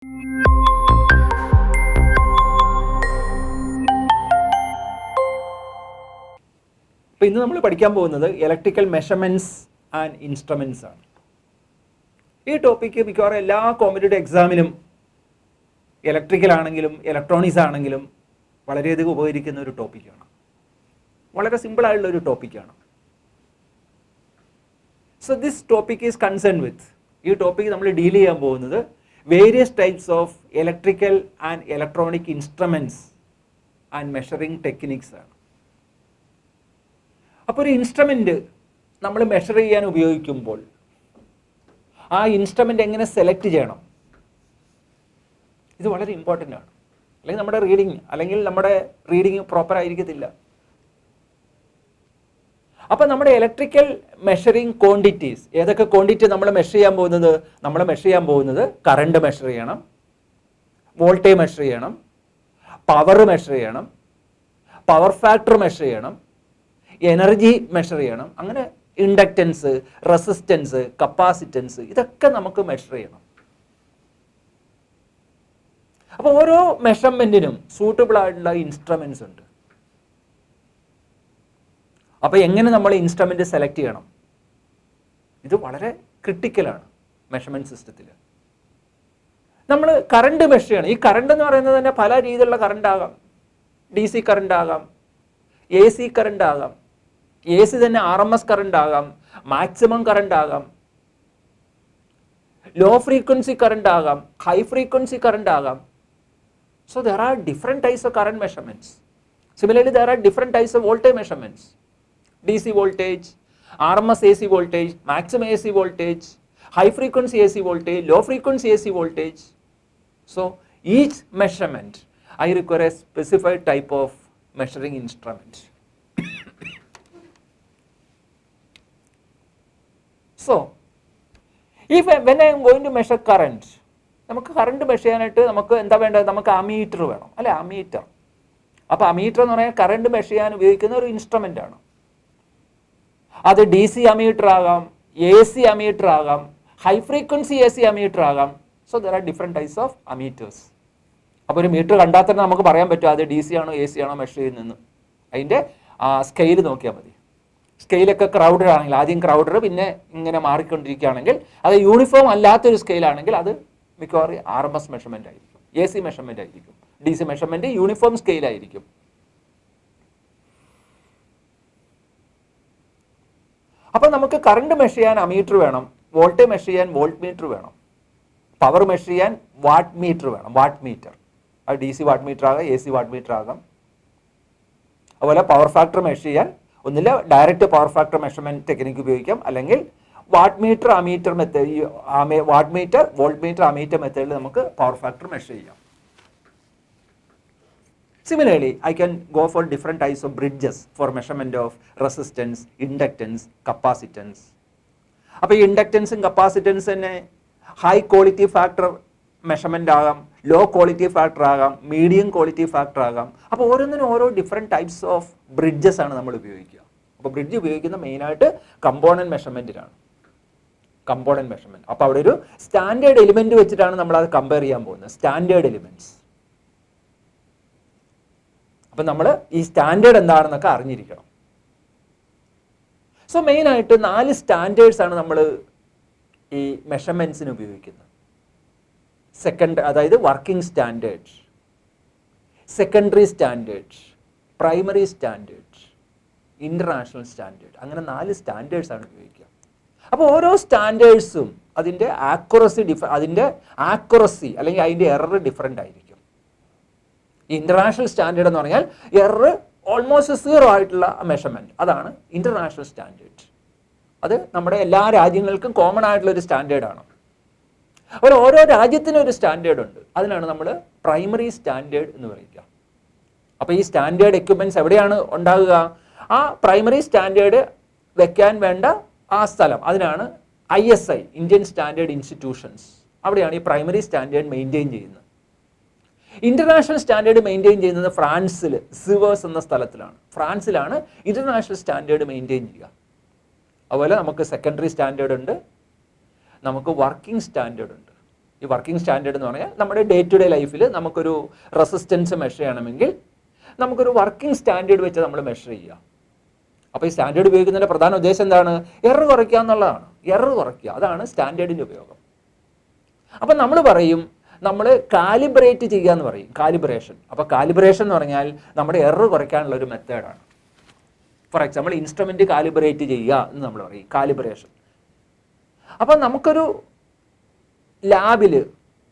അപ്പോൾ ഇന്ന് നമ്മൾ പഠിക്കാൻ പോകുന്നത് ഇലക്ട്രിക്കൽ മെഷർമെൻറ്റ്സ് ആൻഡ് ഇൻസ്ട്രുമെൻറ്റ്സ് ആണ്. ഈ ടോപ്പിക്ക് മിക്കവാറും എല്ലാ കോമ്പറ്റേറ്റീവ് എക്സാമിനും ഇലക്ട്രിക്കൽ ആണെങ്കിലും ഇലക്ട്രോണിക്സ് ആണെങ്കിലും വളരെയധികം ഉപകരിക്കുന്ന ഒരു ടോപ്പിക്കാണ്. വളരെ സിമ്പിളായിട്ടുള്ള ഒരു ടോപ്പിക്കാണ്. So this topic is concern with, ഈ ടോപ്പിക്ക് നമ്മൾ ഡീൽ ചെയ്യാൻ പോകുന്നത് various types of electrical and electronic instruments and measuring techniques ആണ്. അപ്പോൾ ഒരു ഇൻസ്ട്രുമെൻ്റ് നമ്മൾ മെഷർ ചെയ്യാൻ ഉപയോഗിക്കുമ്പോൾ ആ ഇൻസ്ട്രുമെൻ്റ് എങ്ങനെ സെലക്ട് ചെയ്യണം, ഇത് വളരെ ഇമ്പോർട്ടൻ്റ് ആണ്. അല്ലെങ്കിൽ നമ്മുടെ റീഡിങ് പ്രോപ്പർ ആയിരിക്കത്തില്ല. അപ്പോൾ നമ്മുടെ ഇലക്ട്രിക്കൽ മെഷറിംഗ് ക്വാണ്ടിറ്റീസ്, ഏതൊക്കെ ക്വാണ്ടിറ്റി നമ്മൾ മെഷർ ചെയ്യാൻ പോകുന്നത് കറണ്ട് മെഷർ ചെയ്യണം, വോൾട്ടേജ് മെഷർ ചെയ്യണം, പവർ മെഷർ ചെയ്യണം, പവർ ഫാക്ടർ മെഷർ ചെയ്യണം, എനർജി മെഷർ ചെയ്യണം, അങ്ങനെ ഇൻഡക്റ്റൻസ്, റെസിസ്റ്റൻസ്, കപ്പാസിറ്റൻസ്, ഇതൊക്കെ നമുക്ക് മെഷർ ചെയ്യണം. അപ്പോൾ ഓരോ മെഷർമെൻറ്റിനും സൂട്ടബിൾ ആയിട്ടുള്ള ഇൻസ്ട്രുമെൻറ്റ്സ് ഉണ്ട്. അപ്പോൾ എങ്ങനെ നമ്മൾ ഇൻസ്ട്രുമെൻ്റ് സെലക്ട് ചെയ്യണം, ഇത് വളരെ ക്രിട്ടിക്കലാണ് മെഷർമെൻറ്റ് സിസ്റ്റത്തിൽ. നമ്മൾ കറണ്ട് മെഷർ ചെയ്യണം. ഈ കറണ്ട് എന്ന് പറയുന്നത് തന്നെ പല രീതിയിലുള്ള കറണ്ട് ആകാം. DC കറണ്ട് ആകാം, AC കറണ്ട് ആകാം, AC തന്നെ RMS കറണ്ട് ആകാം, മാക്സിമം കറണ്ട് ആകാം, ലോ ഫ്രീക്വൻസി കറണ്ട് ആകാം, ഹൈ ഫ്രീക്വൻസി കറണ്ട് ആകാം. So there are different types of current measurements. Similarly, there are different types of voltage measurements. DC voltage, RMS AC voltage, maximum AC voltage, high frequency AC voltage, low frequency AC voltage. So each measurement, I require a specified type of measuring instrument. So when I am going to measure current, നമുക്ക് current measure ചെയ്യാനായിട്ട് നമുക്ക് എന്താ വേണ്ടത്? നമുക്ക് ammeter വേണം, അല്ലേ? Ammeter. അപ്പോൾ ammeter എന്ന് പറഞ്ഞാൽ കറണ്ട് മെഷർ ചെയ്യാൻ ഉപയോഗിക്കുന്ന ഒരു ഇൻസ്ട്രുമെൻ്റ് ആണ്. അത് DC അമീറ്റർ ആകാം, AC അമീറ്റർ ആകാം, ഹൈ ഫ്രീക്വൻസി AC അമീറ്റർ ആകാം. So there are different types of ammeters. അപ്പോൾ ഒരു മീറ്റർ കണ്ടാൽ തന്നെ നമുക്ക് പറയാൻ പറ്റും അത് DC ആണോ AC ആണോ മെഷർ ചെയ്യുന്നതെന്ന്. അതിൻ്റെ സ്കെയിൽ നോക്കിയാൽ മതി. സ്കെയിലൊക്കെ ക്രൗഡഡ് ആണെങ്കിൽ, ആദ്യം ക്രൗഡഡ് പിന്നെ ഇങ്ങനെ മാറിക്കൊണ്ടിരിക്കുകയാണെങ്കിൽ, അത് യൂണിഫോം അല്ലാത്തൊരു സ്കെയിലാണെങ്കിൽ അത് മിക്കവാറും RMS മെഷർമെൻ്റ് ആയിരിക്കും, AC മെഷർമെൻ്റ് ആയിരിക്കും. DC മെഷർമെൻറ്റ് യൂണിഫോം സ്കെയിലായിരിക്കും. അപ്പോൾ നമുക്ക് കറണ്ട് മെഷർ ചെയ്യാൻ അമീറ്റർ വേണം, വോൾട്ടേജ് മെഷർ ചെയ്യാൻ വോൾട്ട് മീറ്റർ വേണം, പവർ മെഷർ ചെയ്യാൻ വാട്ട് മീറ്റർ വേണം, വാട്ട് മീറ്റർ. അത് DC വാട്ട് മീറ്റർ ആകാം, AC വാട്ട് മീറ്റർ ആകാം. അതുപോലെ പവർ ഫാക്ടർ മെഷർ ചെയ്യാൻ ഒന്നില്ല direct power factor measurement technique ഉപയോഗിക്കാം, അല്ലെങ്കിൽ watt meter ammeter method, watt meter volt meter ammeter മെത്തേഡിൽ നമുക്ക് പവർ ഫാക്ടർ മെഷർ ചെയ്യാം. Similarly, I can go for different types of bridges for measurement of resistance, inductance, capacitance. അപ്പോൾ ഈ ഇൻഡക്റ്റൻസും capacitance തന്നെ high quality factor measurement ആകാം, low quality factor ആകാം, medium quality factor ആകാം. അപ്പോൾ ഓരോന്നിനും ഓരോ ഡിഫറെൻറ്റ് ടൈപ്സ് ഓഫ് ബ്രിഡ്ജസ് ആണ് നമ്മൾ ഉപയോഗിക്കുക. അപ്പോൾ ബ്രിഡ്ജ് ഉപയോഗിക്കുന്ന മെയിനായിട്ട് കമ്പോണൻറ്റ് മെഷർമെൻറ്റിനാണ്. Component measurement. അപ്പോൾ അവിടെ ഒരു സ്റ്റാൻഡേർഡ് എലിമെൻറ്റ് വെച്ചിട്ടാണ് നമ്മളത് കമ്പയർ ചെയ്യാൻ പോകുന്നത്, സ്റ്റാൻഡേർഡ് എലിമെൻറ്റ്സ്. അപ്പം നമ്മൾ ഈ സ്റ്റാൻഡേർഡ് എന്താണെന്നൊക്കെ അറിഞ്ഞിരിക്കണം. സോ മെയിനായിട്ട് 4 സ്റ്റാൻഡേർഡ്സ് ആണ് നമ്മൾ ഈ മെഷർമെൻറ്റ്സിന് ഉപയോഗിക്കുന്നത്. അതായത് working standard, secondary standard, primary standard, international standard, അങ്ങനെ 4 സ്റ്റാൻഡേർഡ്സ് ആണ് ഉപയോഗിക്കുക. അപ്പോൾ ഓരോ സ്റ്റാൻഡേർഡ്സും അതിൻ്റെ ആക്യുറസി അല്ലെങ്കിൽ അതിൻ്റെ എറർ ഡിഫറെൻ്റ് ആയിരിക്കും. ഇൻ്റർനാഷണൽ സ്റ്റാൻഡേർഡ് എന്ന് പറഞ്ഞാൽ എറർ ഓൾമോസ്റ്റ് 0 ആയിട്ടുള്ള മെഷർമെൻറ്റ്, അതാണ് ഇൻ്റർനാഷണൽ സ്റ്റാൻഡേർഡ്. അത് നമ്മുടെ എല്ലാ രാജ്യങ്ങൾക്കും കോമൺ ആയിട്ടുള്ളൊരു സ്റ്റാൻഡേർഡാണ്. അപ്പോൾ ഓരോ രാജ്യത്തിനും ഒരു സ്റ്റാൻഡേർഡ് ഉണ്ട്, അതിനാണ് നമ്മൾ പ്രൈമറി സ്റ്റാൻഡേർഡ് എന്ന് പറയുക. അപ്പോൾ ഈ സ്റ്റാൻഡേർഡ് എക്യുപ്മെൻറ്റ്സ് എവിടെയാണ് ഉണ്ടാകുക? ആ പ്രൈമറി സ്റ്റാൻഡേർഡ് വെക്കാൻ വേണ്ട ആ സ്ഥലം, അതിനാണ് ISI, ഇന്ത്യൻ സ്റ്റാൻഡേർഡ് ഇൻസ്റ്റിറ്റ്യൂഷൻസ്. അവിടെയാണ് ഈ പ്രൈമറി സ്റ്റാൻഡേർഡ് മെയിൻറ്റെയിൻ ചെയ്യുന്നത്. ഇന്റർനാഷണൽ സ്റ്റാൻഡേർഡ് മെയിൻറ്റെയിൻ ചെയ്യുന്നത് ഫ്രാൻസിൽ സിവേഴ്സ് എന്ന സ്ഥലത്തിലാണ്. ഫ്രാൻസിലാണ് ഇന്റർനാഷണൽ സ്റ്റാൻഡേർഡ് മെയിൻറ്റെയിൻ ചെയ്യുക. അതുപോലെ നമുക്ക് സെക്കൻഡറി സ്റ്റാൻഡേർഡ് ഉണ്ട്, നമുക്ക് വർക്കിംഗ് സ്റ്റാൻഡേർഡ് ഉണ്ട്. ഈ വർക്കിംഗ് സ്റ്റാൻഡേർഡ് എന്ന് പറഞ്ഞാൽ നമ്മുടെ ഡേ ടു ഡേ ലൈഫിൽ നമുക്കൊരു റെസിസ്റ്റൻസ് മെഷർ ചെയ്യണമെങ്കിൽ നമുക്കൊരു വർക്കിംഗ് സ്റ്റാൻഡേർഡ് വെച്ച് നമ്മൾ മെഷർ ചെയ്യുക. അപ്പോൾ ഈ സ്റ്റാൻഡേർഡ് ഉപയോഗിക്കുന്നതിൻ്റെ പ്രധാന ഉദ്ദേശം എന്താണ്? എറർ കുറയ്ക്കുക എന്നുള്ളതാണ്. എറർ കുറയ്ക്കുക, അതാണ് സ്റ്റാൻഡേർഡിൻ്റെ ഉപയോഗം. അപ്പം നമ്മൾ പറയും നമ്മൾ കാലിബ്രേറ്റ് ചെയ്യുക എന്ന് പറയും, കാലിബ്രേഷൻ. അപ്പോൾ കാലിബ്രേഷൻ എന്ന് പറഞ്ഞാൽ നമ്മുടെ എറർ കുറയ്ക്കാനുള്ള ഒരു മെത്തേഡാണ്. ഫോർ എക്സാമ്പിൾ ഇൻസ്ട്രുമെൻറ്റ് കാലിബ്രേറ്റ് ചെയ്യുക എന്ന് നമ്മൾ പറയും, കാലിബ്രേഷൻ. അപ്പം നമുക്കൊരു ലാബിൽ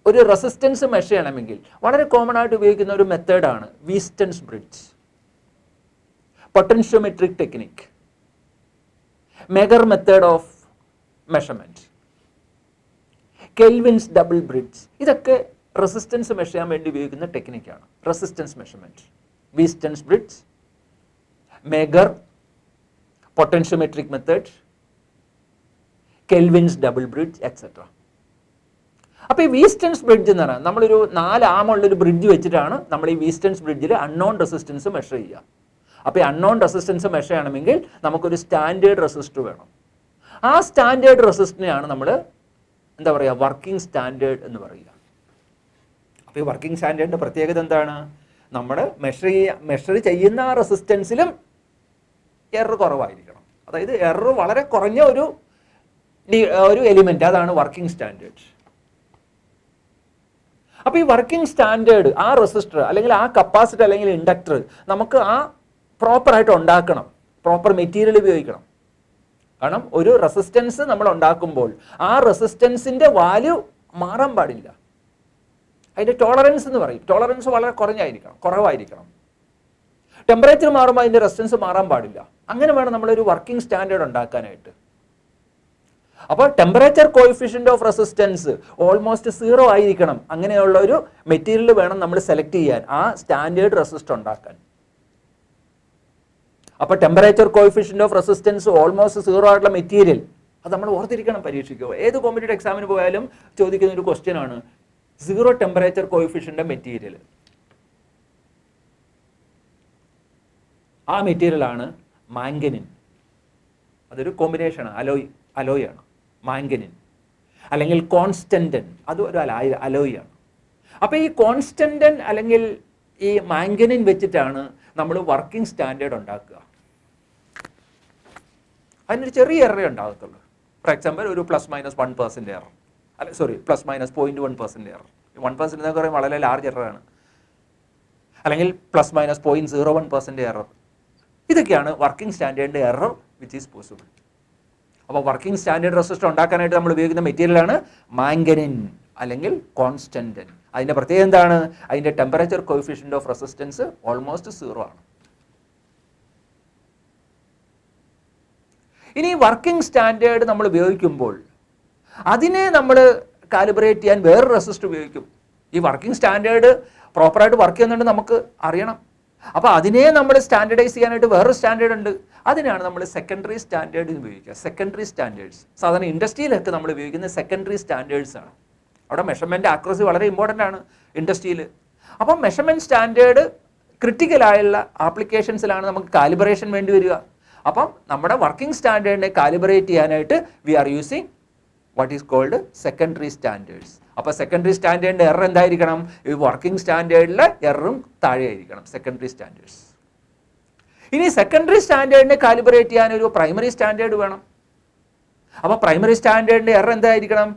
ഒരു റെസിസ്റ്റൻസ് മെഷർ ചെയ്യണമെങ്കിൽ വളരെ കോമൺ ആയിട്ട് ഉപയോഗിക്കുന്ന ഒരു മെത്തേഡാണ് Wheatstone's bridge, potentiometric technique, megger method of measurement, Kelvin's double bridge. ഇതൊക്കെ റെസിസ്റ്റൻസ് മെഷർ ചെയ്യാൻ വേണ്ടി ഉപയോഗിക്കുന്ന ടെക്നിക്കാണ്. Resistance measurement, Wheatstone's bridge, megger, potentiometric method, Kelvin's double bridge etcetera. അപ്പോൾ ഈ വീസ്റ്റൺസ് ബ്രിഡ്ജ് എന്ന് പറഞ്ഞാൽ നമ്മളൊരു 4 ആമുള്ളൊരു ബ്രിഡ്ജ് വെച്ചിട്ടാണ് നമ്മൾ ഈ വീസ്റ്റൺസ് ബ്രിഡ്ജിൽ അൺനോൺ റെസിസ്റ്റൻസ് മെഷർ ചെയ്യുക. അപ്പോൾ ഈ അൺനോൺ റെസിസ്റ്റൻസ് മെഷർ ചെയ്യണമെങ്കിൽ നമുക്കൊരു സ്റ്റാൻഡേർഡ് റെസിസ്റ്റർ വേണം. ആ സ്റ്റാൻഡേർഡ് റെസിസ്റ്ററിനെയാണ് നമ്മൾ എന്താ പറയുക, വർക്കിംഗ് സ്റ്റാൻഡേർഡ് എന്ന് പറയുക. അപ്പോൾ ഈ വർക്കിംഗ് സ്റ്റാൻഡേർഡിൻ്റെ പ്രത്യേകത എന്താണ്? നമ്മൾ മെഷർ ചെയ്യുന്ന ആ റെസിസ്റ്റൻസിലും എറർ കുറവായിരിക്കണം. അതായത് എറർ വളരെ കുറഞ്ഞ ഒരു എലിമെൻ്റ്, അതാണ് വർക്കിംഗ് സ്റ്റാൻഡേർഡ്. അപ്പോൾ ഈ വർക്കിംഗ് സ്റ്റാൻഡേർഡ് ആ റെസിസ്റ്റർ അല്ലെങ്കിൽ ആ കപ്പാസിറ്റർ അല്ലെങ്കിൽ ഇൻഡക്ടർ നമുക്ക് ആ പ്രോപ്പറായിട്ട് ഉണ്ടാക്കണം, പ്രോപ്പർ മെറ്റീരിയൽ ഉപയോഗിക്കണം. കാരണം ഒരു റെസിസ്റ്റൻസ് നമ്മൾ ഉണ്ടാക്കുമ്പോൾ ആ റെസിസ്റ്റൻസിൻ്റെ വാല്യൂ മാറാൻ പാടില്ല. അതിൻ്റെ ടോളറൻസ് എന്ന് പറയും, ടോളറൻസ് വളരെ കുറവായിരിക്കണം. ടെമ്പറേച്ചർ മാറുമ്പോൾ അതിൻ്റെ റെസിസ്റ്റൻസ് മാറാൻ പാടില്ല. അങ്ങനെ വേണം നമ്മളൊരു വർക്കിംഗ് സ്റ്റാൻഡേർഡ് ഉണ്ടാക്കാനായിട്ട്. അപ്പോൾ temperature coefficient of resistance almost 0 ആയിരിക്കണം. അങ്ങനെയുള്ള ഒരു മെറ്റീരിയൽ വേണം നമ്മൾ സെലക്ട് ചെയ്യാൻ ആ സ്റ്റാൻഡേർഡ് റെസിസ്റ്റർ ഉണ്ടാക്കാൻ. അപ്പോൾ temperature coefficient of resistance almost 0 ആയിട്ടുള്ള മെറ്റീരിയൽ അത് നമ്മൾ ഓർത്തിരിക്കണം. പരീക്ഷിക്കുക ഏത് കോമ്പറ്റീറ്റീവ് എക്സാമിന് പോയാലും ചോദിക്കുന്ന ഒരു ക്വസ്റ്റ്യൻ ആണ് 0 ടെമ്പറേച്ചർ കോഎഫിഷ്യന്റ് മെറ്റീരിയൽ. ആ മെറ്റീരിയലാണ് മാംഗനിൻ. അതൊരു കോമ്പിനേഷനാണ്, അലോയ് ആണ് മാംഗനിൻ. അല്ലെങ്കിൽ കോൺസ്റ്റന്റൻ, അത് ഒരു അലോയ് ആണ്. അപ്പോൾ ഈ കോൺസ്റ്റന്റൻ അല്ലെങ്കിൽ ഈ മാംഗനിൻ വെച്ചിട്ടാണ് നമ്മൾ വർക്കിംഗ് സ്റ്റാൻഡേർഡ് ഉണ്ടാക്കുക. അതിനൊരു ചെറിയ എററേ ഉണ്ടാകത്തുള്ളൂ. ഫോർ എക്സാമ്പിൾ ഒരു ±1% എറർ, അല്ല സോറി +-0.1% എറർ. 1% എന്നൊക്കെ പറയുമ്പോൾ വളരെ ലാർജ് എററാണ്. അല്ലെങ്കിൽ ±0.01% എറർ. ഇതൊക്കെയാണ് വർക്കിംഗ് സ്റ്റാൻഡേർഡിൻ്റെ എറർ വിച്ച് ഈസ് പോസിബിൾ. അപ്പോൾ വർക്കിംഗ് സ്റ്റാൻഡേർഡ് റെസിസ്റ്റർ ഉണ്ടാക്കാനായിട്ട് നമ്മൾ ഉപയോഗിക്കുന്ന മെറ്റീരിയലാണ് മാംഗനിൻ അല്ലെങ്കിൽ കോൺസ്റ്റന്റൻ. അതിൻ്റെ പ്രത്യേകത എന്താണ്? അതിൻ്റെ temperature coefficient of resistance almost 0 ആണ്. ഇനി വർക്കിംഗ് സ്റ്റാൻഡേർഡ് നമ്മൾ ഉപയോഗിക്കുമ്പോൾ അതിനെ നമ്മൾ കാലിബ്രേറ്റ് ചെയ്യാൻ വേറൊരു റെസിസ്റ്റർ ഉപയോഗിക്കും. ഈ വർക്കിംഗ് സ്റ്റാൻഡേർഡ് പ്രോപ്പറായിട്ട് വർക്ക് ചെയ്യുന്നുണ്ട് നമുക്ക് അറിയണം. അപ്പോൾ അതിനെ നമ്മൾ സ്റ്റാൻഡേർഡൈസ് ചെയ്യാനായിട്ട് വേറൊരു സ്റ്റാൻഡേർഡ് ഉണ്ട്. അതിനാണ് നമ്മൾ സെക്കൻഡറി സ്റ്റാൻഡേർഡ് ഉപയോഗിക്കുക. സെക്കൻഡറി സ്റ്റാൻഡേർഡ്സ് സാധാരണ ഇൻഡസ്ട്രിയിലൊക്കെ നമ്മൾ ഉപയോഗിക്കുന്ന സെക്കൻഡറി സ്റ്റാൻഡേർഡ്സ് ആണ്. അവിടെ മെഷർമെൻറ്റ് ആക്യുറസി വളരെ ഇമ്പോർട്ടൻ്റ് ആണ് ഇൻഡസ്ട്രിയിൽ. അപ്പം മെഷർമെൻറ്റ് സ്റ്റാൻഡേർഡ് ക്രിട്ടിക്കലായുള്ള ആപ്ലിക്കേഷൻസിലാണ് നമുക്ക് കാലിബ്രേഷൻ വേണ്ടി വരിക. അപ്പം നമ്മുടെ വർക്കിംഗ് സ്റ്റാൻഡേർഡിനെ കാലിബ്രേറ്റ് ചെയ്യാനായിട്ട് we are using what is called secondary standards. അപ്പോൾ സെക്കൻഡറി സ്റ്റാൻഡേർഡിൻ്റെ എറർ എന്തായിരിക്കണം? ഈ വർക്കിംഗ് സ്റ്റാൻഡേർഡിലെ എററും താഴെയായിരിക്കണം സെക്കൻഡറി സ്റ്റാൻഡേർഡ്സ്. ഇനി സെക്കൻഡറി സ്റ്റാൻഡേർഡിനെ കാലിബ്രേറ്റ് ചെയ്യാൻ ഒരു പ്രൈമറി സ്റ്റാൻഡേർഡ് വേണം. അപ്പോൾ പ്രൈമറി സ്റ്റാൻഡേർഡിൻ്റെ എറർ എന്തായിരിക്കണം?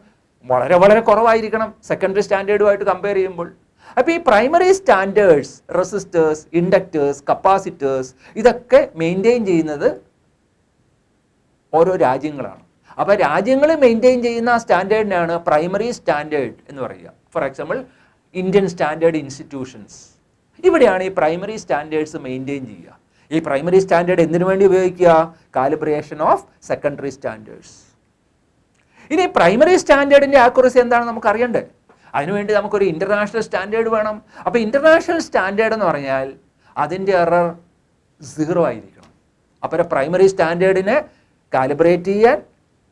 വളരെ കുറവായിരിക്കണം സെക്കൻഡറി സ്റ്റാൻഡേർഡുമായിട്ട് കമ്പയർ ചെയ്യുമ്പോൾ. അപ്പോൾ ഈ primary standards resistors, inductors, capacitors ഇതൊക്കെ മെയിൻറ്റെയിൻ ചെയ്യുന്നത് ഓരോ രാജ്യങ്ങളാണ്. അപ്പോൾ രാജ്യങ്ങൾ മെയിൻറ്റെയിൻ ചെയ്യുന്ന ആ സ്റ്റാൻഡേർഡിനാണ് പ്രൈമറി സ്റ്റാൻഡേർഡ് എന്ന് പറയുക. For example Indian standard institutions, ഇവിടെയാണ് ഈ പ്രൈമറി സ്റ്റാൻഡേർഡ്സ് മെയിൻറ്റെയിൻ ചെയ്യുക. ഈ പ്രൈമറി സ്റ്റാൻഡേർഡ് എന്തിനു വേണ്ടി ഉപയോഗിക്കുക? Calibration of secondary standards. ഇനി പ്രൈമറി സ്റ്റാൻഡേർഡിൻ്റെ ആക്യുറസി എന്താണെന്ന് നമുക്ക് അറിയണ്ടേ? അതിനുവേണ്ടി നമുക്കൊരു ഇൻ്റർനാഷണൽ സ്റ്റാൻഡേർഡ് വേണം. അപ്പോൾ ഇൻ്റർനാഷണൽ സ്റ്റാൻഡേർഡ് എന്ന് പറഞ്ഞാൽ അതിൻ്റെ എറർ 0 ആയിരിക്കണം. അപ്പോൾ പ്രൈമറി സ്റ്റാൻഡേർഡിനെ കാലിബ്രേറ്റ് ചെയ്യാൻ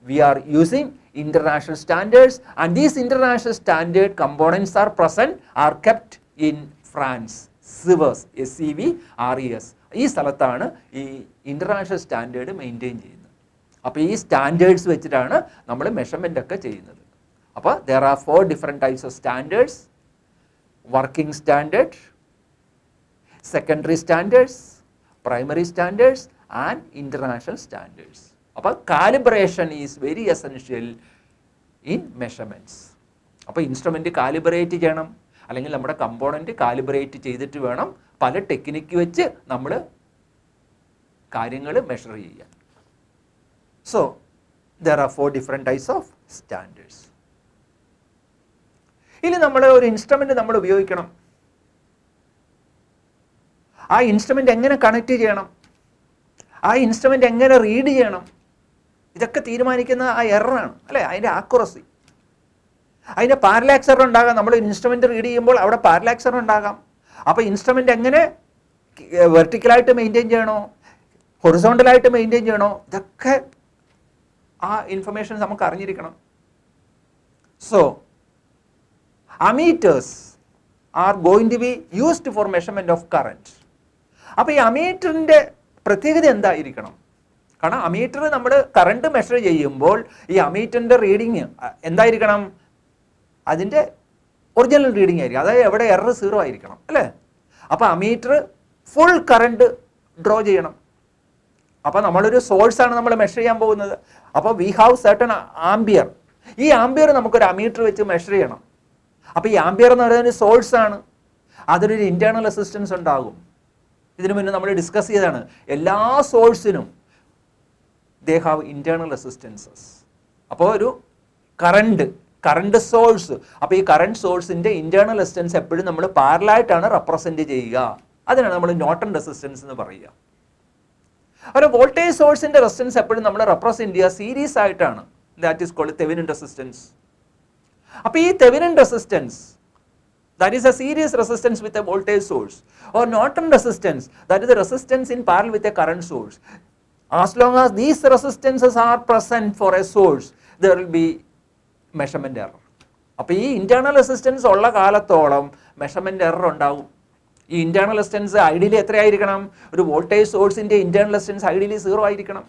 we are using international standards, and these international standard components are kept in France, CEVES, SEVRES. ഈ സ്ഥലത്താണ് ഈ ഇൻ്റർനാഷണൽ സ്റ്റാൻഡേർഡ് മെയിൻറ്റെയിൻ ചെയ്യുന്നത്. അപ്പോൾ ഈ സ്റ്റാൻഡേർഡ്സ് വെച്ചിട്ടാണ് നമ്മൾ മെഷർമെൻ്റ് ഒക്കെ ചെയ്യുന്നത്. അപ്പോൾ there are 4 different types of standards: working standard, secondary standards, primary standards and international standards. അപ്പോൾ calibration is very essential in measurements. അപ്പോൾ ഇൻസ്ട്രുമെൻറ്റ് കാലിബ്രേറ്റ് ചെയ്യണം, അല്ലെങ്കിൽ നമ്മുടെ കമ്പോണൻറ്റ് കാലിബ്രേറ്റ് ചെയ്തിട്ട് വേണം പല ടെക്നിക്ക് വെച്ച് നമ്മൾ കാര്യങ്ങൾ മെഷർ ചെയ്യാൻ. So there are 4 different types of standards. ഇനി നമ്മൾ ഒരു ഇൻസ്ട്രുമെൻ്റ് നമ്മൾ ഉപയോഗിക്കണം. ആ ഇൻസ്ട്രുമെൻ്റ് എങ്ങനെ കണക്ട് ചെയ്യണം, ആ ഇൻസ്ട്രുമെൻ്റ് എങ്ങനെ റീഡ് ചെയ്യണം, ഇതൊക്കെ തീരുമാനിക്കുന്ന ആ എററാണ് അല്ലേ, അതിൻ്റെ ആക്യുറസി. അതിൻ്റെ പാരലാക്സ് എറർ ഉണ്ടാകാം. നമ്മൾ ഇൻസ്ട്രുമെൻ്റ് റീഡ് ചെയ്യുമ്പോൾ അവിടെ പാരലാക്സ് എറർ ഉണ്ടാകാം. അപ്പോൾ ഇൻസ്ട്രുമെൻ്റ് എങ്ങനെ വെർട്ടിക്കലായിട്ട് മെയിൻറ്റെയിൻ ചെയ്യണോ, ഹൊറിസോണ്ടലായിട്ട് മെയിൻറ്റെയിൻ ചെയ്യണോ, ഇതൊക്കെ ആ ഇൻഫർമേഷൻ നമുക്ക് അറിഞ്ഞിരിക്കണം. So ammeters are going to be used for measurement of current. അപ്പോൾ ഈ അമീറ്ററിൻ്റെ പ്രത്യേകത എന്തായിരിക്കണം? കാരണം അമീറ്റർ നമ്മൾ കറണ്ട് മെഷർ ചെയ്യുമ്പോൾ ഈ അമീറ്ററിൻ്റെ റീഡിങ് എന്തായിരിക്കണം? അതിൻ്റെ ഒറിജിനൽ റീഡിങ് ആയിരിക്കും, അതായത് എവിടെ എറർ 0 ആയിരിക്കണം അല്ലേ. അപ്പോൾ അമീറ്റർ ഫുൾ കറണ്ട് ഡ്രോ ചെയ്യണം. അപ്പോൾ നമ്മളൊരു സോഴ്സാണ് നമ്മൾ മെഷർ ചെയ്യാൻ പോകുന്നത്. അപ്പോൾ വി ഹാവ് സർട്ടൺ ആംബിയർ. ഈ ആംബിയർ നമുക്കൊരു അമീറ്റർ വെച്ച് മെഷർ ചെയ്യണം. അപ്പോൾ ഈ ആംബിയർ എന്ന് പറയുന്നത് സോഴ്സാണ്, അതിനൊരു ഇൻറ്റേർണൽ റെസിസ്റ്റൻസ് ഉണ്ടാകും. ഇതിനു മുന്നേ നമ്മൾ ഡിസ്കസ് ചെയ്തതാണ്, എല്ലാ സോഴ്സിനും ദേ ഹാവ് ഇൻറ്റേർണൽ റെസിസ്റ്റൻസസ്. അപ്പോൾ ഒരു കറണ്ട് സോഴ്സ്, അപ്പോൾ ഈ കറണ്ട് സോഴ്സിൻ്റെ ഇൻറ്റേർണൽ റെസിസ്റ്റൻസ് എപ്പോഴും നമ്മൾ പാരലായിട്ടാണ് റെപ്രസെൻറ്റ് ചെയ്യുക. അതിനാണ് നമ്മൾ നോർട്ടൺ റെസിസ്റ്റൻസ് എന്ന് പറയുക. ഒരു വോൾട്ടേജ് സോഴ്സിൻ്റെ റെസിസ്റ്റൻസ് എപ്പോഴും നമ്മൾ റെപ്രസെൻറ്റ് ചെയ്യുക സീരീസ് ആയിട്ടാണ്. That is called Thevenin resistance. അപ്പോൾ ഈ Thevenin resistance, that is a series resistance with a voltage source, or Norton resistance, that is the resistance in parallel with a current source. As long as these resistances are present for a source, there will be measurement error. അപ്പോൾ ഈ internal resistance ഉള്ള കാലത്തോളം measurement error ഉണ്ടാകും. ഈ internal resistance ideally എത്രയായിരിക്കണം? ഒരു voltage സോഴ്സിൻ്റെ internal resistance ideally 0 ആയിരിക്കണം.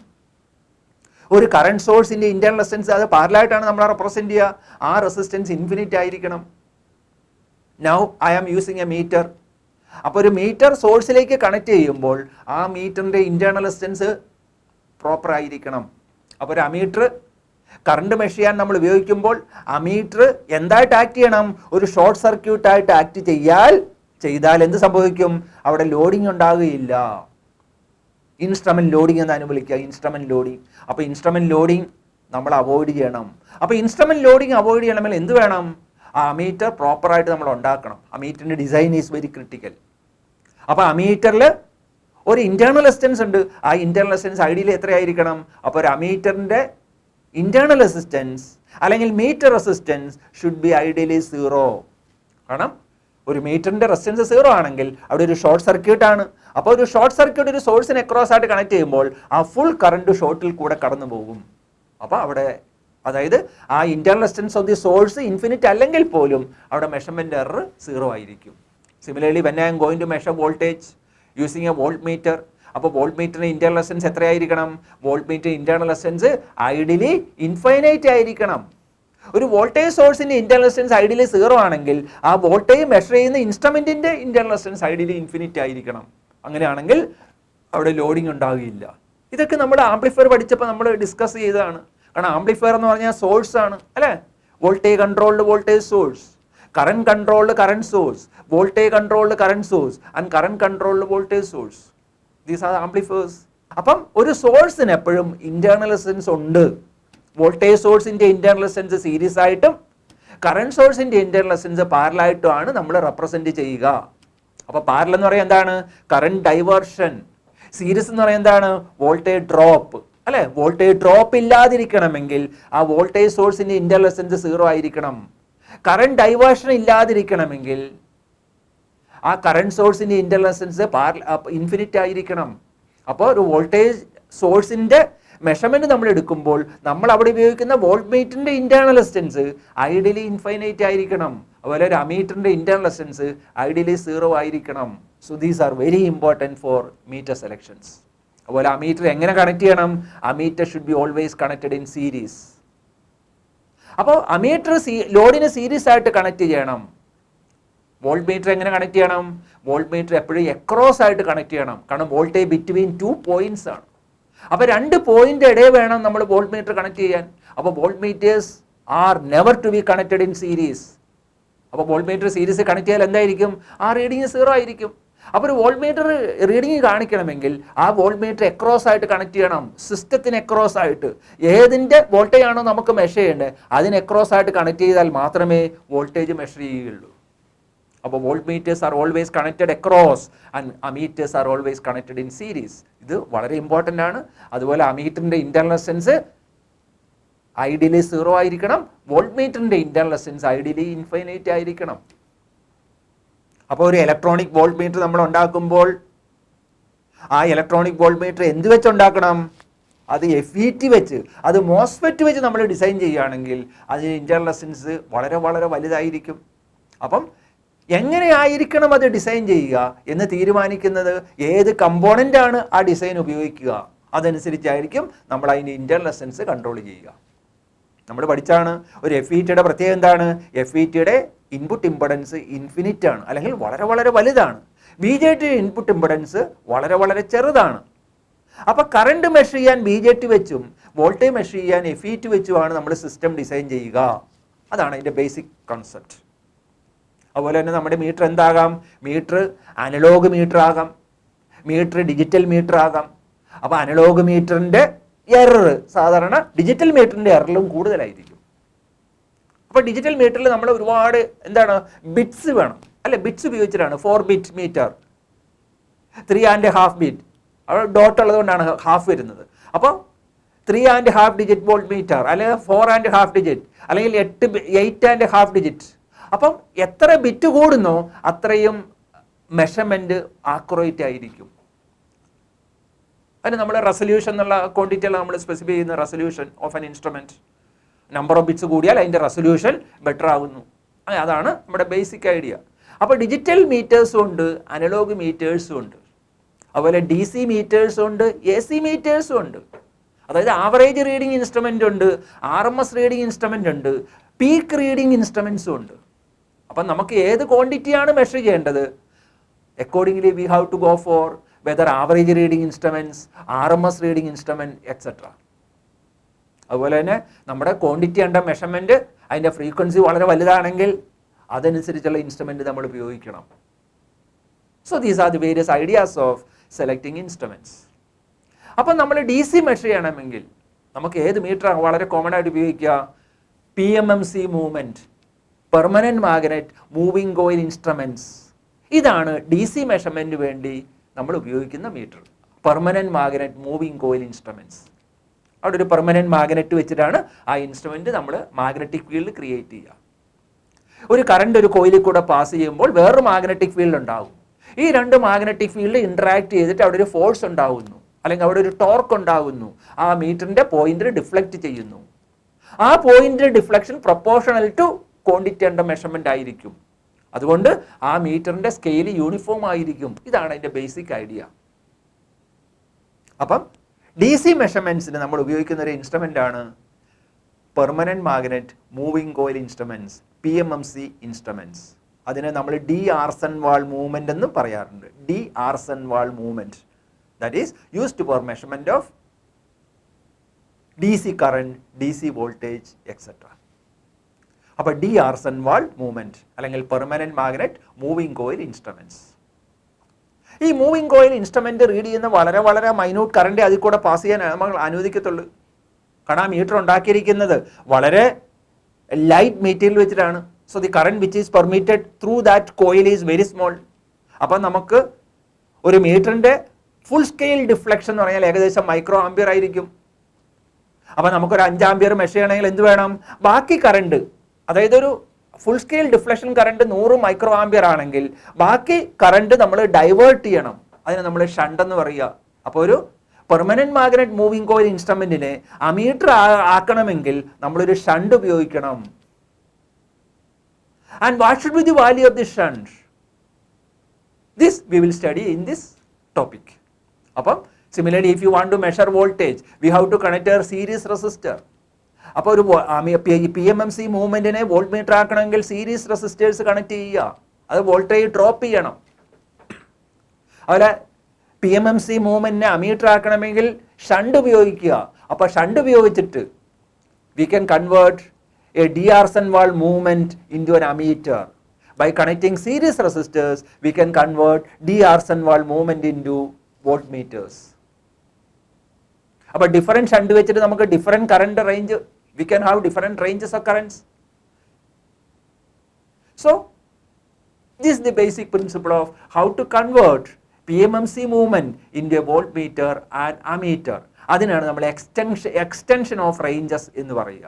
ഒരു കറണ്ട് സോഴ്സിൻ്റെ ഇന്റേണൽ റെസിസ്റ്റൻസ് അത് പാരലായിട്ടാണ് നമ്മൾ റെപ്രസെൻറ്റ് ചെയ്യുക, ആ റെസിസ്റ്റൻസ് ഇൻഫിനിറ്റ് ആയിരിക്കണം. Now I am using a meter. അപ്പോൾ ഒരു മീറ്റർ സോഴ്സിലേക്ക് കണക്ട് ചെയ്യുമ്പോൾ ആ മീറ്ററിൻ്റെ ഇൻറ്റേർണൽ റെസിസ്റ്റൻസ് പ്രോപ്പർ ആയിരിക്കണം. അപ്പോൾ ഒരു അമീറ്റർ കറണ്ട് മെഷർ ചെയ്യാൻ നമ്മൾ ഉപയോഗിക്കുമ്പോൾ അമീറ്റർ എന്തായിട്ട് ആക്ട് ചെയ്യണം? ഒരു ഷോർട്ട് സർക്യൂട്ടായിട്ട് ആക്ട് ചെയ്താൽ എന്ത് സംഭവിക്കും? അവിടെ ലോഡിങ് ഉണ്ടാകുകയില്ല. ഇൻസ്ട്രുമെൻറ്റ് ലോഡിങ് എന്നാണ് വിളിക്കുക, ഇൻസ്ട്രുമെൻറ്റ് ലോഡിങ്. അപ്പോൾ ഇൻസ്ട്രുമെൻറ്റ് ലോഡിങ് നമ്മൾ അവോയ്ഡ് ചെയ്യണം. അപ്പോൾ ഇൻസ്ട്രുമെൻറ്റ് ലോഡിങ് അവോയ്ഡ് ചെയ്യണമെങ്കിൽ എന്ത് വേണം? ആ അമീറ്റർ പ്രോപ്പറായിട്ട് നമ്മൾ ഉണ്ടാക്കണം. അമീറ്ററിൻ്റെ ഡിസൈൻ ഈസ് വെരി ക്രിട്ടിക്കൽ. അപ്പോൾ അമീറ്ററിൽ ഒരു ഇൻറ്റേർണൽ റെസിസ്റ്റൻസ് ഉണ്ട്, ആ ഇൻറ്റേർണൽ റെസിസ്റ്റൻസ് ഐഡിയലി എത്രയായിരിക്കണം? അപ്പോൾ ഒരു അമീറ്ററിൻ്റെ ഇൻറ്റേർണൽ റെസിസ്റ്റൻസ് അല്ലെങ്കിൽ metre resistance should be ideally 0. കാരണം ഒരു മീറ്ററിൻ്റെ റെസിസ്റ്റൻസ് 0 ആണെങ്കിൽ അവിടെ ഒരു ഷോർട്ട് സർക്യൂട്ടാണ്. അപ്പോൾ ഒരു ഷോർട്ട് സർക്യൂട്ട് ഒരു സോഴ്സിന് അക്രോസ് ആയിട്ട് കണക്ട് ചെയ്യുമ്പോൾ ആ ഫുൾ കറണ്ട് ഷോർട്ടിൽ കൂടെ കടന്നു പോകും. അപ്പോൾ അവിടെ അതായത് ആ internal resistance of the source infinite അല്ലെങ്കിൽ പോലും അവിടെ മെഷർമെൻറ്റ് എറർ 0 ആയിരിക്കും. Similarly when I am going to measure voltage using a volt meter, അപ്പോൾ വോൾട്ട് മീറ്ററിന് ഇൻറ്റേർണൽ റെസിസ്റ്റൻസ് എത്രയായിരിക്കണം? Volt meter internal resistance ideally infinite ആയിരിക്കണം. ഒരു വോൾട്ടേജ് സോഴ്സിൻ്റെ ഇൻറ്റേർണൽ റെസിസ്റ്റൻസ് ഐഡിയലി 0 ആണെങ്കിൽ ആ വോൾട്ടേജ് മെഷർ ചെയ്യുന്ന ഇൻസ്ട്രുമെൻറ്റിൻ്റെ ഇൻറ്റേർണൽ റെസിസ്റ്റൻസ് ഐഡിയലി ഇൻഫിനിറ്റ് ആയിരിക്കണം. അങ്ങനെയാണെങ്കിൽ അവിടെ ലോഡിങ് ഉണ്ടാകുകയില്ല. ഇതൊക്കെ നമ്മൾ ആംപ്ലിഫയർ പഠിച്ചപ്പോൾ നമ്മൾ ഡിസ്കസ് ചെയ്തതാണ്. കാരണം ആംപ്ലിഫയർ എന്ന് പറഞ്ഞാൽ സോഴ്സ് ആണ് അല്ലേ? Voltage controlled voltage source, current controlled current source, voltage controlled current source and current controlled voltage source. These are amplifiers. അപ്പം ഒരു സോഴ്സിന് എപ്പോഴും ഇന്റേർണൽ റെസിസ്റ്റൻസ് ഉണ്ട്. വോൾട്ടേജ് സോഴ്സിൻ്റെ ഇന്റേർണൽ റെസിസ്റ്റൻസ് സീരീസ് ആയിട്ടും കറണ്ട് സോഴ്സിൻ്റെ ഇന്റേർണൽ റെസിസ്റ്റൻസ് പാരലായിട്ടുമാണ് നമ്മൾ റെപ്രസെൻറ്റ് ചെയ്യുക. അപ്പോൾ പാരലൽ എന്ന് പറയുന്നത് എന്താണ്? Current diversion. സീരീസ് എന്ന് പറയുന്നത് എന്താണ്? വോൾട്ടേജ് ഡ്രോപ്പ് അല്ലേ? വോൾട്ടേജ് ഡ്രോപ്പ് ഇല്ലാതിരിക്കണമെങ്കിൽ ആ വോൾട്ടേജ് സോഴ്സിൻ്റെ ഇന്റേർണൽ റെസിസ്റ്റൻസ് 0 ആയിരിക്കണം. കറണ്ട് ഡൈവേർഷൻ ഇല്ലാതിരിക്കണമെങ്കിൽ ആ കറണ്ട് സോഴ്സിൻ്റെ ഇന്റേർണൽ റെസിസ്റ്റൻസ് ഇൻഫിനിറ്റ് ആയിരിക്കണം. അപ്പോൾ ഒരു വോൾട്ടേജ് സോഴ്സിൻ്റെ മെഷർമെൻറ്റ് നമ്മൾ എടുക്കുമ്പോൾ നമ്മൾ അവിടെ ഉപയോഗിക്കുന്ന വോൾട്ട് മീറ്ററിൻ്റെ ഇൻറ്റേർണൽ റെസിസ്റ്റൻസ് ഐഡിയലി ഇൻഫൈനൈറ്റ് ആയിരിക്കണം. അതുപോലെ ഒരു അമീറ്ററിൻ്റെ ഇൻറ്റേർണൽ റെസിസ്റ്റൻസ് ഐഡിയലി 0 ആയിരിക്കണം. So these are very important for meter selections. അതുപോലെ അമീറ്റർ എങ്ങനെ കണക്ട് ചെയ്യണം? Ammeter should be always connected in series. അപ്പോൾ അമീറ്റർ ലോഡിന് സീരീസ് ആയിട്ട് കണക്ട് ചെയ്യണം. വോൾട്ട് മീറ്റർ എങ്ങനെ കണക്ട് ചെയ്യണം? വോൾട്ട് മീറ്റർ എപ്പോഴും എക്രോസ് ആയിട്ട് കണക്ട് ചെയ്യണം. കാരണം വോൾട്ടേജ് ബിറ്റ്വീൻ 2 പോയിന്റ്സ് ആണ്. അപ്പോൾ 2 പോയിന്റ് ഇടയിൽ വേണം നമ്മൾ വോൾട്ട് മീറ്റർ കണക്ട് ചെയ്യാൻ. അപ്പോൾ volt meters are never to be connected in series. അപ്പോൾ വോൾട്ട് മീറ്റർ സീരീസ് കണക്ട് ചെയ്യാൻ എന്തായിരിക്കും? ആ റീഡിങ് 0 ആയിരിക്കും. അപ്പോൾ ഒരു വോൾട്ട് മീറ്റർ റീഡിങ് കാണിക്കണമെങ്കിൽ ആ വോൾട്ട് മീറ്റർ എക്രോസ് ആയിട്ട് കണക്ട് ചെയ്യണം. സിസ്റ്റത്തിന് എക്രോസ് ആയിട്ട് ഏതിൻ്റെ വോൾട്ടേജ് ആണോ നമുക്ക് മെഷർ ചെയ്യേണ്ടത് അതിന് എക്രോസ് ആയിട്ട് കണക്ട് ചെയ്താൽ മാത്രമേ വോൾട്ടേജ് മെഷർ ചെയ്യുകയുള്ളൂ. അപ്പോൾ volt meters are always connected across and ammeters are always connected in series. ഇത് വളരെ ഇമ്പോർട്ടൻ്റ് ആണ്. അതുപോലെ അമീറ്ററിൻ്റെ ഇൻറ്റർണൽ റെസിസ്റ്റൻസ് ഐഡിയലി 0 ആയിരിക്കണം. വോൾട്ട് മീറ്ററിൻ്റെ ഇൻറ്റർണൽ റെസിസ്റ്റൻസ് ഐഡിയലി ഇൻഫൈനൈറ്റ് ആയിരിക്കണം. അപ്പോൾ ഒരു ഇലക്ട്രോണിക് വോൾട്ട് മീറ്റർ നമ്മൾ ഉണ്ടാക്കുമ്പോൾ ആ ഇലക്ട്രോണിക് വോൾട്ട് മീറ്റർ എന്ത് വെച്ച് ഉണ്ടാക്കണം? അത് FET വെച്ച്, അത് മോസ്ഫെറ്റ് വെച്ച് നമ്മൾ ഡിസൈൻ ചെയ്യുകയാണെങ്കിൽ അതിന് ഇൻറ്റർണൽ റെസിസ്റ്റൻസ് വളരെ വളരെ വലുതായിരിക്കും. അപ്പം എങ്ങനെയായിരിക്കണം അത് ഡിസൈൻ ചെയ്യുക എന്ന് തീരുമാനിക്കുന്നത് ഏത് കമ്പോണൻ്റ് ആണ് ആ ഡിസൈൻ ഉപയോഗിക്കുക അതനുസരിച്ചായിരിക്കും നമ്മൾ അതിൻ്റെ ഇൻറ്റർണൽ റെസിസ്റ്റൻസ് കൺട്രോൾ ചെയ്യുക. നമ്മൾ പഠിച്ചാണ് ഒരു FETയുടെ പ്രത്യേകത എന്താണ്? FETയുടെ ഇൻപുട്ട് ഇമ്പഡൻസ് ഇൻഫിനിറ്റ് ആണ്, അല്ലെങ്കിൽ വളരെ വളരെ വലുതാണ്. BJT ഇൻപുട്ട് ഇമ്പഡൻസ് വളരെ വളരെ ചെറുതാണ്. അപ്പോൾ കറണ്ട് മെഷർ ചെയ്യാൻ BJT വെച്ചും വോൾട്ടേജ് മെഷർ ചെയ്യാൻ FET വെച്ചുമാണ് നമ്മൾ സിസ്റ്റം ഡിസൈൻ ചെയ്യുക. അതാണ് അതിൻ്റെ ബേസിക് കോൺസെപ്റ്റ്. അതുപോലെ തന്നെ നമ്മുടെ മീറ്റർ എന്താകാം? മീറ്റർ അനലോഗ് മീറ്റർ ആകാം, മീറ്റർ ഡിജിറ്റൽ മീറ്റർ ആകാം. അപ്പോൾ അനലോഗ് മീറ്ററിൻ്റെ എറർ സാധാരണ ഡിജിറ്റൽ മീറ്ററിൻ്റെ എററിലും കൂടുതലായിരിക്കും. അപ്പോൾ ഡിജിറ്റൽ മീറ്ററിൽ നമ്മൾ ഒരുപാട് എന്താണ് ബിറ്റ്സ് വേണം അല്ലെ? ബിറ്റ്സ് ഉപയോഗിച്ചിട്ടാണ് 4 ബിറ്റ് മീറ്റർ, 3.5 ബിറ്റ്, അവിടെ ഡോട്ട് ഉള്ളത് കൊണ്ടാണ് ഹാഫ് വരുന്നത്. അപ്പോൾ 3.5 ഡിജിറ്റ് വോൾട്ട് മീറ്റർ, അല്ലെങ്കിൽ 4.5 ഡിജിറ്റ്, അല്ലെങ്കിൽ 8.5 ഡിജിറ്റ്. അപ്പം എത്ര ബിറ്റ് കൂടുന്നോ അത്രയും മെഷർമെൻറ്റ് ആക്യുറേറ്റ് ആയിരിക്കും. അതിന് നമ്മൾ റെസൊല്യൂഷൻ എന്നുള്ള ക്വാണ്ടിറ്റിയല്ല നമ്മൾ സ്പെസിഫൈ ചെയ്യുന്ന resolution of an instrument. Number of bits കൂടിയാൽ അതിൻ്റെ റെസൊല്യൂഷൻ ബെറ്റർ ആകുന്നു. അതാണ് നമ്മുടെ ബേസിക് ഐഡിയ. അപ്പോൾ ഡിജിറ്റൽ മീറ്റേഴ്സും ഉണ്ട്, അനലോഗ് മീറ്റേഴ്സും ഉണ്ട്, അതുപോലെ DC മീറ്റേഴ്സും ഉണ്ട്, AC മീറ്റേഴ്സും ഉണ്ട്. അതായത് ആവറേജ് റീഡിങ് ഇൻസ്ട്രുമെൻ്റ് ഉണ്ട്, RMS റീഡിങ് ഇൻസ്ട്രുമെൻ്റ് ഉണ്ട്, പീക്ക് റീഡിങ് ഇൻസ്ട്രുമെൻസും ഉണ്ട്. അപ്പം നമുക്ക് ഏത് ക്വാണ്ടിറ്റിയാണ് മെഷർ ചെയ്യേണ്ടത് accordingly we have to go for whether average reading instruments, RMS reading instrument etcetera. അതുപോലെ തന്നെ നമ്മുടെ ക്വാണ്ടിറ്റി അണ്ടർ മെഷർമെൻറ്റ് അതിൻ്റെ ഫ്രീക്വൻസി വളരെ വലുതാണെങ്കിൽ അതനുസരിച്ചുള്ള ഇൻസ്ട്രുമെൻറ്റ് നമ്മൾ ഉപയോഗിക്കണം. So these are the various ideas of selecting instruments. അപ്പം നമ്മൾ DC മെഷർ ചെയ്യണമെങ്കിൽ നമുക്ക് ഏത് മീറ്ററാണ് വളരെ കോമൺ ആയിട്ട് ഉപയോഗിക്കുക? PMMC movement, permanent magnet moving coil instruments. ഇതാണ് DC മെഷർമെൻറ്റിന് വേണ്ടി നമ്മൾ ഉപയോഗിക്കുന്ന meter. Permanent magnet moving coil instruments. അവിടെ ഒരു പെർമനൻറ്റ് മാഗ്നറ്റ് വെച്ചിട്ടാണ് ആ ഇൻസ്ട്രുമെൻറ്റ് നമ്മൾ മാഗ്നറ്റിക് ഫീൽഡ് ക്രിയേറ്റ് ചെയ്യുക. ഒരു കറണ്ട് ഒരു കോയിലിൽ കൂടെ പാസ് ചെയ്യുമ്പോൾ വേറൊരു മാഗ്നറ്റിക് ഫീൽഡ് ഉണ്ടാകും. ഈ 2 മാഗ്നറ്റിക് ഫീൽഡ് ഇൻട്രാക്ട് ചെയ്തിട്ട് അവിടെ ഒരു ഫോഴ്സ് ഉണ്ടാകുന്നു, അല്ലെങ്കിൽ അവിടെ ഒരു ടോർക്ക് ഉണ്ടാകുന്നു. ആ മീറ്ററിൻ്റെ പോയിന്റിൽ ഡിഫ്ലക്റ്റ് ചെയ്യുന്നു. ആ പോയിന്റിൻ്റെ deflection proportional to quantity under measurement ആയിരിക്കും. അതുകൊണ്ട് ആ മീറ്ററിൻ്റെ സ്കെയിൽ യൂണിഫോം ആയിരിക്കും. ഇതാണ് അതിൻ്റെ ബേസിക് ഐഡിയ. അപ്പം DC മെഷർമെൻറ്റ്സിന് നമ്മൾ ഉപയോഗിക്കുന്ന ഒരു ഇൻസ്ട്രുമെൻ്റ് ആണ് permanent magnet moving coil instruments, PMMC instruments. അതിനെ നമ്മൾ ഡി ആർസൻവാൾ മൂവ്മെൻറ്റ് എന്ന് പറയാറുണ്ട്. D'Arsonval movement, that is used for measurement of DC current, DC voltage etcetera. അപ്പോൾ ഡി ആർസൻവാൾ മൂവ്മെൻറ്റ് അല്ലെങ്കിൽ permanent magnet moving coil instruments. ഈ moving coil instrument read ചെയ്യുന്ന വളരെ വളരെ മൈന്യൂട്ട് കറണ്ട് അതിൽ കൂടെ പാസ് ചെയ്യാൻ നമ്മൾ അനുവദിക്കത്തുള്ളൂ. കാരണം ആ മീറ്റർ ഉണ്ടാക്കിയിരിക്കുന്നത് വളരെ ലൈറ്റ് മെറ്റീരിയൽ വെച്ചിട്ടാണ്. So the current which is permitted through that coil is very small. അപ്പം നമുക്ക് ഒരു മീറ്ററിൻ്റെ ഫുൾ സ്കെയിൽ ഡിഫ്ലക്ഷൻ എന്ന് പറഞ്ഞാൽ ഏകദേശം മൈക്രോ ആംപിയർ ആയിരിക്കും. അപ്പം നമുക്കൊരു 5 ആംപിയർ മെഷർ ചെയ്യണമെങ്കിൽ എന്ത് വേണം? ബാക്കി കറണ്ട്, അതായത് ഒരു full scale deflection current 100 micro ampere ആണെങ്കിൽ ബാക്കി കറണ്ട് നമ്മൾ ഡൈവേർട്ട് ചെയ്യണം. അതിന് നമ്മൾ ഷണ്ട് എന്ന് പറയുക. അപ്പോൾ ഒരു പെർമനൻറ്റ് മാഗ്നറ്റ് മൂവിങ് കോയിൽ ഇൻസ്ട്രുമെൻറ്റിനെ അമീറ്റർ ആക്കണമെങ്കിൽ നമ്മളൊരു ഷണ്ട് ഉപയോഗിക്കണം. And what should be the value of the shunt? This we will study in this topic. അപ്പം similarly, if you want to measure voltage, we have to connect a series resistor. അപ്പോൾ ഒരു PMMC മൂവ്മെന്റിനെ volt meter ആക്കണമെങ്കിൽ series resistors connect ചെയ്യുക, അത് voltage drop ചെയ്യണം. അതുപോലെ PMMC മൂവ്മെന്റിനെ അമീറ്റർ ആക്കണമെങ്കിൽ ഷണ്ട് ഉപയോഗിക്കുക. അപ്പോൾ ഷണ്ട് ഉപയോഗിച്ചിട്ട് we can convert a d'Arsenval movement into an ammeter. By connecting series resistors, we can convert d'Arsenval movement into voltmeters. അപ്പോൾ ഡിഫറെൻറ്റ് ഷണ്ട് വെച്ചിട്ട് നമുക്ക് different current range, we can have different ranges of currents. So this is the basic principle of how to convert PMMC movement into a voltmeter and ammeter. അതിനാണ് നമ്മൾ extension of ranges എന്ന് പറയുക.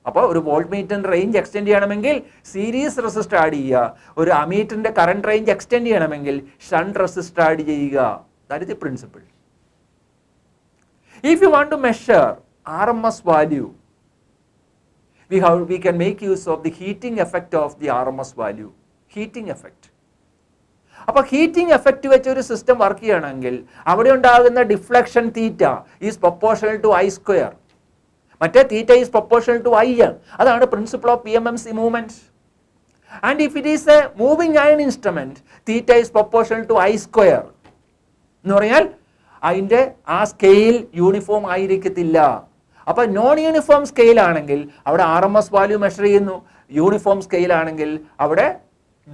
അപ്പോൾ ഒരു volt മീറ്ററിൻ്റെ range extend ചെയ്യണമെങ്കിൽ series resistor add ചെയ്യുക, ഒരു അമീറ്ററിൻ്റെ കറണ്ട് റേഞ്ച് എക്സ്റ്റെൻഡ് ചെയ്യണമെങ്കിൽ ഷണ്ട് റെസിസ്റ്റർ ആഡ് ചെയ്യുക. That is the principle. If you want to measure RMS value, we can make use of the heating effect of the RMS value. Heating effect. അപ്പോൾ heating effect വെച്ച് ഒരു system work ചെയ്യണമെങ്കിൽ അവിടെ ഉണ്ടാകുന്ന deflection theta is proportional to I square. മറ്റേ theta is proportional to I. അതാണ് principle of PMMC movement. And if it is a moving iron instrument, theta is proportional to I square. എന്ന് പറഞ്ഞാൽ അതിൻ്റെ ആ scale uniform ആയിരിക്കത്തില്ല. അപ്പോൾ non uniform scale ആണെങ്കിൽ അവിടെ RMS വാല്യൂ മെഷർ ചെയ്യുന്നു, യൂണിഫോം സ്കെയിൽ ആണെങ്കിൽ അവിടെ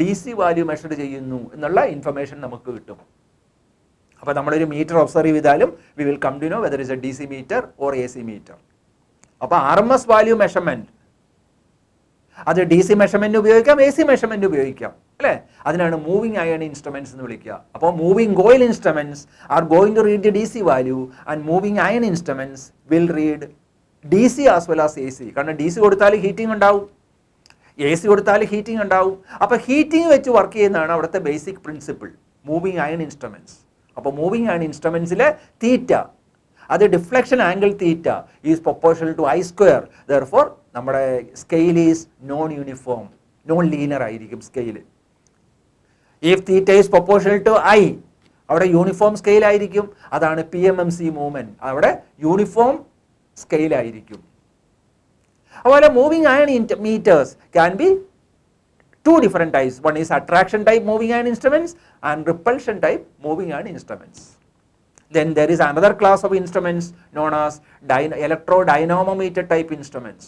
DC വാല്യൂ മെഷർ ചെയ്യുന്നു എന്നുള്ള ഇൻഫർമേഷൻ നമുക്ക് കിട്ടും. അപ്പോൾ നമ്മളൊരു മീറ്റർ ഒബ്സർവ് ചെയ്താലും we will come to know whether is a DC meter or AC meter. അപ്പോൾ RMS വാല്യൂ മെഷർമെൻറ്റ് അത് DC മെഷർമെൻറ്റ് ഉപയോഗിക്കാം, AC മെഷർമെൻറ്റ് ഉപയോഗിക്കാം, അല്ലേ? അതിനാണ് മൂവിങ് അയൺ ഇൻസ്ട്രുമെൻറ്റ്സ് എന്ന് വിളിക്കുക. അപ്പോൾ moving coil instruments are going to read the DC value and moving iron instruments will read DC as well as AC. കാരണം DC കൊടുത്താൽ ഹീറ്റിംഗ് ഉണ്ടാവും, AC കൊടുത്താൽ ഹീറ്റിംഗ് ഉണ്ടാവും. അപ്പോൾ ഹീറ്റിംഗ് വെച്ച് വർക്ക് ചെയ്യുന്നതാണ് അവിടുത്തെ basic principle moving iron instruments. അപ്പോൾ മൂവിങ് അയൺ ഇൻസ്ട്രുമെൻറ്റ്സിലെ തീറ്റ അത് deflection angle theta is proportional to I square. Therefore നമ്മുടെ scale is non uniform, non linear ആയിരിക്കും scale. If theta is proportional to I, അവിടെ യൂണിഫോം സ്കെയിൽ ആയിരിക്കും. അതാണ് PMMC movement, അവിടെ uniform scale ആയിരിക്കും. അതുപോലെ moving iron meters can be two different types. One is attraction type moving iron instruments and repulsion type moving iron instruments. Then there is another class of instruments known as electrodynamometer type instruments.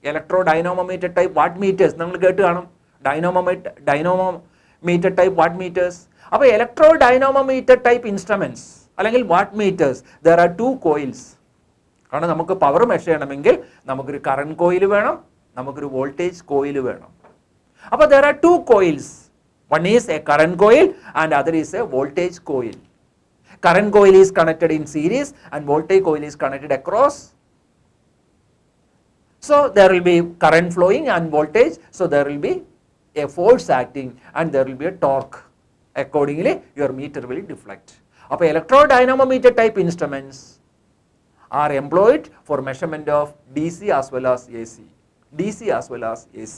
Electrodynamometer type watt meters നമ്മൾ കേട്ട് കാണും. dynamometer type watt meters. അപ്പോൾ electrodynamometer type instruments അല്ലെങ്കിൽ watt meters, there are two coils. കാരണം നമുക്ക് power measure ചെയ്യണമെങ്കിൽ നമുക്കൊരു current coil വേണം, നമുക്കൊരു വോൾട്ടേജ് കോയിൽ വേണം. അപ്പോൾ there are two coils. One is a current coil and other is a voltage coil. Current coil is connected in series and voltage coil is connected across. So there will be current flowing and voltage. So there will be a force acting and there will be a torque. Accordingly, your meter will deflect. അപ്പോൾ electrodynamometer type instruments are employed for measurement of DC as well as AC. DC as well as AC.